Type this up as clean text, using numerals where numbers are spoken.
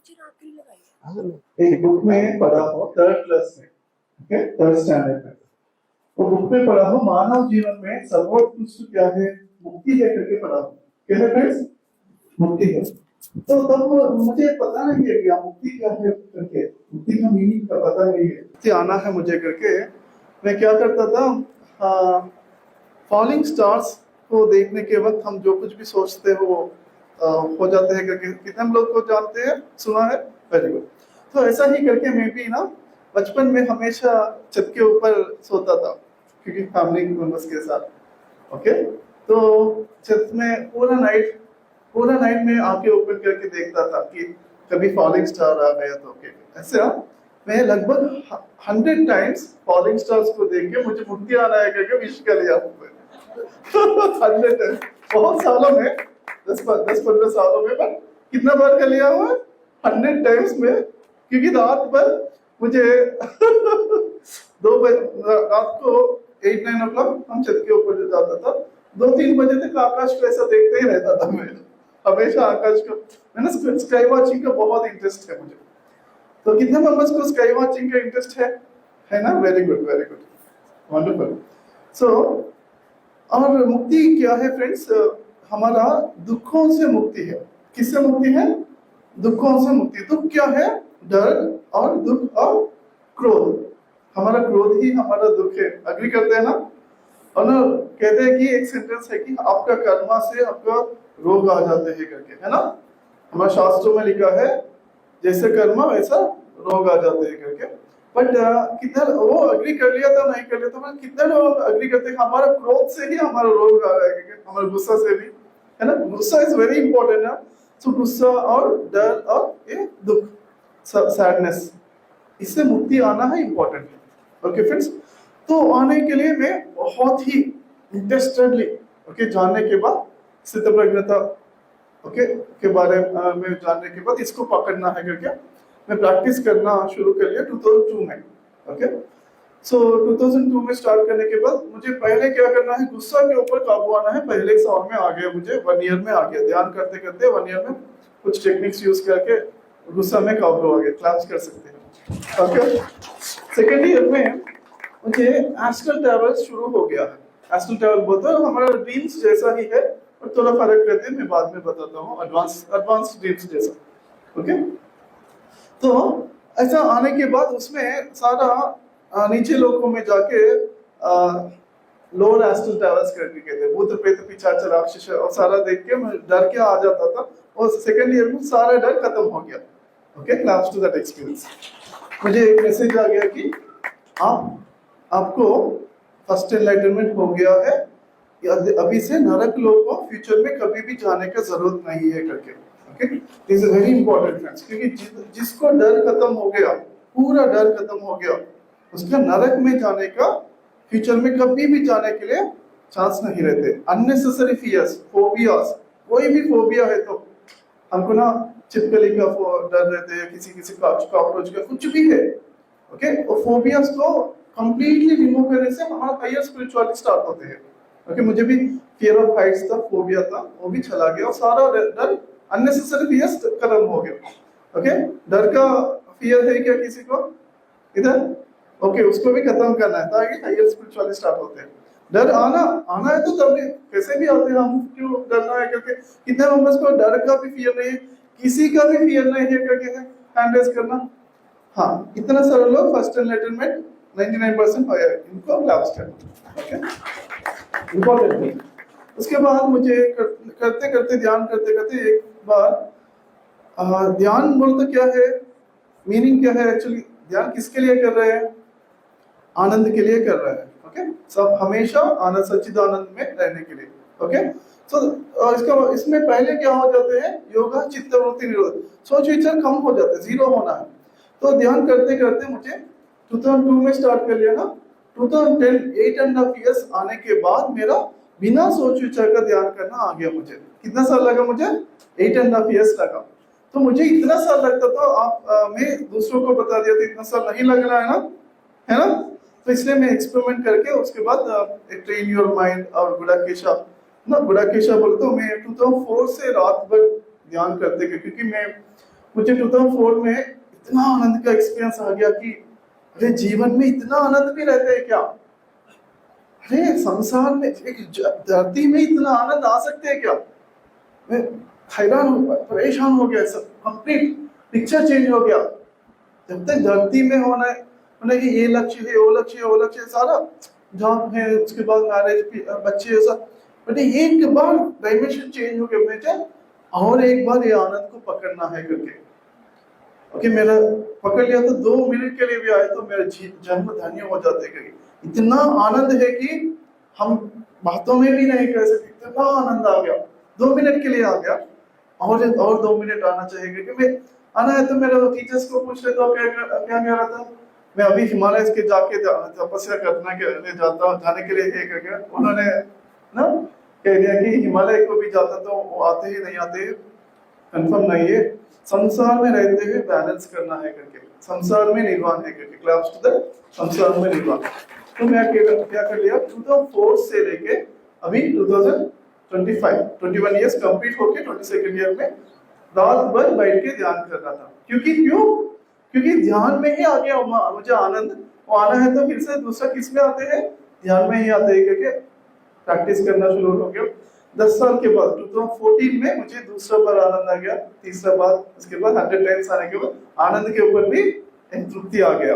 एक बुक में पढ़ा हो थर्ड क्लास में, ओके, थर्ड स्टैंडर्ड में, वो बुक में पढ़ा हो मानव जीवन में सर्वोत्कृष्ट क्या है, मुक्ति है करके पढ़ा हो। क्या है फ्रेंड्स? मुक्ति है। तो तब मुझे पता नहीं है कि मुक्ति क्या है करके, मुक्ति का मीनिंग का पता नहीं है, मुक्ति आना है मुझे करके मैं क्या करता था, फॉलिंग स्टार्स को देखने के वक्त हम जो कुछ भी सोचते हो वो हो जाते हैं करके कितने हम लोग को जानते हैं, सुना है? Very good. तो ऐसा ही करके मैं भी ना बचपन में हमेशा छत के ऊपर सोता था क्योंकि फैमिली मेंबर्स के साथ, ओके। तो छत में पूरा नाइट में आंखें ओपन करके देखता था कि कभी फॉलिंग स्टार आ गया तो ओके। ऐसे मैं लगभग 100 टाइम्स फॉलिंग स्टार्स को देख के मुझे मुक्ति आना है करके विश कर लिया 100 टाइम्स, बहुत सालों में, 10-15 सालों में, पर कितना बार कर लिया हुआ 100 टाइम्स में, क्योंकि रात भर मुझे 2 बजे रात को 8-9 ओ क्लॉक हम छत के ऊपर जाता था, 2-3 बजे तक आकाश को ऐसा देखते ही रहता था मैं, हमेशा आकाश को। मैंने स्काई वॉचिंग का बहुत इंटरेस्ट है मुझे। तो कितने मेंबर्स को स्काई वॉचिंग का इंटरेस्ट है ना? Very good, wonderful. सो और मुक्ति क्या है फ्रेंड्स? हमारा दुखों से मुक्ति है। किससे मुक्ति है? दुखों से मुक्ति। दुख क्या है? डर और दुख और क्रोध। हमारा क्रोध ही हमारा दुख है। अग्री करते हैं ना? और ना कहते हैं कि एक सेंटेंस है कि आपका कर्मा से आपका रोग आ जाते हैं करके, है ना? हमारे शास्त्रों में लिखा है जैसे कर्मा वैसा रोग आ जाते हैं करके। बट कितना वो अग्री कर लिया था, नहीं कर लिया था, पर कितना लोग अग्री करते हैं हमारा क्रोध से ही हमारा रोग आ रहा है, हमारे गुस्सा से भी, है ना? गुस्सा इज वेरी इंपॉर्टेंट ना। सो गुस्सा और डर और ये दुख, सैडनेस, इससे मुक्ति आना है इंपॉर्टेंट है। ओके फ्रेंड्स, तो आने के लिए मैं बहुत ही इंटरेस्टेडली जानने के बाद स्थितप्रज्ञता के बारे में जानने के बाद इसको पकड़ना है करके मैं प्रैक्टिस करना शुरू कर लिया 2002 में। ओके, सो 2002 में स्टार्ट करने के बाद मुझे पहले क्या करना है, गुस्सा के ऊपर काबू आना है। पहले साल में आ गया, मुझे 1 ईयर में आ गया, ध्यान करते करते 1 ईयर में कुछ टेक्निक्स यूज करके गुस्सा में काबू आ गया, क्लास कर सकते हैं। ओके, सेकेंड ईयर में मुझे एस्ट्रल ट्रैवल शुरू हो गया है। एस्ट्रल ट्रैवल बोलते हैं हमारा ड्रीम्स जैसा ही है और थोड़ा फर्क रहते हैं, मैं बाद में बताता हूँ, एडवांस ड्रीम्स जैसा। ओके, तो ऐसा आने के बाद उसमें सारा नीचे लोगों में जाके लोअर एस्ट्रल ट्रैवल्स करके कहते, भूत प्रेत पिशाच राक्षस और सारा देख के मैं डर के आ जाता था, और सेकेंड ईयर में सारा डर खत्म हो गया। Okay, class to that experience मुझे एक मैसेज आ गया कि आपको फर्स्ट एनलाइटनमेंट हो गया है, अभी से नरक लोक को फ्यूचर में कभी भी जाने का जरूरत नहीं है करके। Okay, this is very important friends, क्योंकि जिसको डर खत्म हो गया, पूरा डर खत्म हो गया, उसका नरक में जाने का फ्यूचर में कभी भी जाने के लिए चांस नहीं रहते। अननेसेसरी फियर्स, फोबियास, कोई भी फोबिया है तो हमको ना छिपकली का डर रहते हैं, किसी कॉकरोच का, कुछ भी है, ओके, और फोबियास को कंप्लीटली रिमूव करने से हमारा हायर स्पिरिचुअलिटी स्टार्ट होते हैं। ओके, मुझे भी फियर ऑफ हाइट्स था, फोबिया था, वो भी चला गया और सारा डर अननेसेसरी फियर्स खत्म हो गया। ओके, डर का फियर है क्या किसी को इधर? ओके, उसको भी खत्म करना है ताकि हायर स्पिरिचुअलिटी स्टार्ट होते हैं। डर आना है तो तब कैसे भी आते हैं, हम क्यों डरना है करके। कितने मेंबर्स को डर का भी फियर नहीं है, किसी का भी फियर नहीं है करके हैंड रेज करना। हाँ, इतना सारे लोग फर्स्ट एनलाइटनमेंट 99% पाया है, इनको क्लैप्स करना। ओके, इंपॉर्टेंट है। उसके बाद मुझे करते करते ध्यान करते करते एक बार ध्यान बोलते क्या है, मीनिंग क्या है, एक्चुअली ध्यान किसके लिए कर रहे हैं? आनंद के लिए कर रहे हैं। ओके, सब हमेशा आनंद, सच्चिदानंद में रहने के लिए। ओके, तो इसमें पहले क्या हो जाते हैं, योगा चित्तवृत्ति निरोध, सोच विचार कम हो जाते हैं, जीरो होना है। तो ध्यान करते करते मुझे 2002 में स्टार्ट कर लिया ना, 2010 8.5 इयर्स आने के बाद मेरा बिना सोच विचार का ध्यान करना आ गया। मुझे कितना साल लगा? मुझे 8.5 इयर्स लगा। तो मुझे इतना साल लगता था, मैं दूसरों को बता दिया था इतना साल नहीं लग रहा है ना। तो इसलिए मैं एक्सपेरिमेंट करके उसके बाद ट्रेन योर माइंड और गुडाकेशा बोलते तो मैं 2004 से रात भर ध्यान करते, क्योंकि मुझे 2004 में इतना आनंद का एक्सपीरियंस आ गया कि अरे जीवन में इतना आनंद भी रहता है क्या? अरे संसार में एक धरती में इतना आनंद आ सकते हैं क्या? मैं हैरान हो गया, परेशान हो गया, सब कंप्लीट पिक्चर चेंज हो गया। जब तक धरती में होना है कि ये लक्ष्य है, वो लक्ष्य है, वो लक्ष्य है, सारा जॉब है, उसके बाद मैरिज, बच्चे, सब, बट एक बार डायमेंशन चेंज हो गया मुझे, और एक बार ये आनंद को पकड़ना है करके। ओके, मेरा पकड़ लिया तो 2 मिनट के लिए भी आए तो मेरा जन्म धन्य हो जाते कहीं। इतना आनंद है कि हम बातों में भी नहीं कह सकते, इतना आनंद आ गया। 2 मिनट के लिए आ गया, और 2 मिनट आना चाहिए, क्योंकि मैं आना है तो मेरे टीचर्स को पूछ ले तो क्या कह रहा था, मैं अभी हिमालय के जाके तपस्या करने के लिए जाने के लिए है, उन्होंने ना कह दिया कि हिमालय को भी जाता तो वो आते ही नहीं आते, कंफर्म नहीं है। संसार में रहते हुए बैलेंस करना है करके, संसार में निर्वाण है करके, क्लास टू द संसार में निर्वाण। तो मैं क्या कर लिया, 2004 से लेके अभी 2025 21 इयर्स कंप्लीट होके 22nd ईयर में रात भर बैठ के ध्यान कर रहा था। क्योंकि ध्यान में ही आ गया मुझे आनंद। वो आना है तो फिर से दूसरा किस में आते हैं, ध्यान में ही आते हैं, क्योंकि प्रैक्टिस करना शुरू हो गया। 10 साल के बाद 2014 में मुझे दूसरा बार आनंद आ गया, तीसरा बार, उसके बाद 100 टाइम्स आने के बाद आनंद के ऊपर भी एक तृप्ति आ गया।